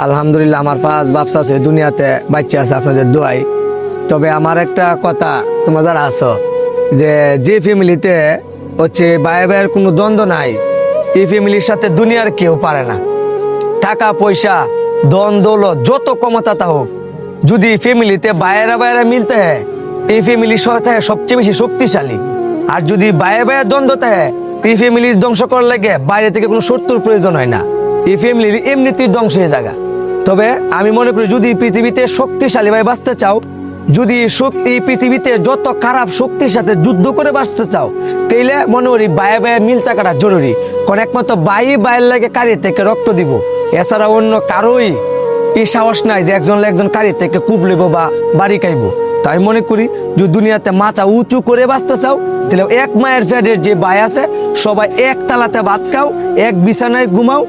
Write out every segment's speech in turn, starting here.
আলহামদুলিল্লাহ আমার ফার্স্ট ব্যবসা আছে দুনিয়াতে বাচ্চা আছে আপনাদের দোয়াই। তবে আমার একটা কথা তোমরা যারা আছো যে ফ্যামিলিতে হচ্ছে ভাই ভাইয়ের কোনো দ্বন্দ্ব নাই, এই ফ্যামিলির সাথে দুনিয়ার কেউ পারে না। টাকা পয়সা ধন দৌলত যত ক্ষমতা হোক, যদি ফ্যামিলিতে বাইরা মিলতে হয়, এই ফ্যামিলির সবচেয়ে বেশি শক্তিশালী। আর যদি বাইরে দ্বন্দ্ব থাকে, এই ফ্যামিলির ধ্বংস করার লাগে বাইরে থেকে কোনো শত্রুর প্রয়োজন হয় না, এই ফ্যামিলির এমনিতেই ধ্বংস হয়ে যাবে। তবে আমি মনে করি যদি পৃথিবীতে শক্তিশালী ভাবে বাঁচতে চাও, যদি এই পৃথিবীতে যত খারাপ শক্তির সাথে যুদ্ধ করে বাঁচতে চাও, তাইলে মনে করি বাইরে মিল থাকাটা জরুরি। কারণ একমাত্র বাইরের লাগে কারি থেকে রক্ত দিব, এছাড়া অন্য কারোই এই সাহস নাই যে একজন কারি থেকে কূপ লইব বা বাড়ি খাইব। তাই মনে করি যদি দুনিয়াতে মাথা উঁচু করে বাঁচতে চাও, তাহলে এক মায়ের ফ্যাটের যে ভাই আছে সবাই এক তালাতে ভাত খাও, এক বিছানায় ঘুমাও,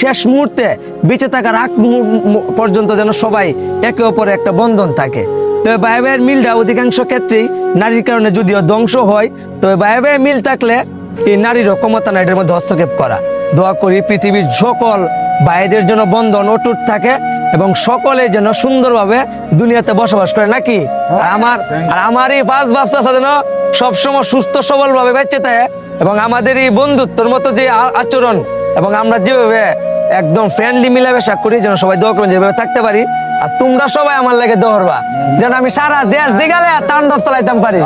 শেষ মুহূর্তে বেঁচে থাকার আগ পর্যন্ত যেন সবাই একে অপরে একটা বন্ধন থাকে। তবে ভাই ভাইয়ের মিলটা অধিকাংশ ক্ষেত্রেই নারীর কারণে যদিও ধ্বংস হয়, তবে ভাই ভাইয়ের মিল থাকলে এই নারীরও ক্ষমতা না এটার মধ্যে হস্তক্ষেপ করা। দোয়া করি পৃথিবীর সকল ভাইদের জন্য বন্ধন অটুট থাকে এবং সকলে যেন সুন্দরভাবে দুনিয়াতে বসবাস করে, নাকি? আমার এই পাঁচ ব্যবসা যেন সবসময় সুস্থ সবল ভাবে বেঁচে থাকে এবং আমাদের এই বন্ধুত্বর মতো যে আচরণ এবং আমরা যেভাবে একদম ফ্রেন্ডলি মিলামেশা করি, যেন সবাই দোয়া করেন যেভাবে থাকতে পারি। আর তোমরা সবাই আমার লাগে দোয়া করবা যেন আমি সারা দেশ দিগালে তাণ্ডব চালাইতাম পারি।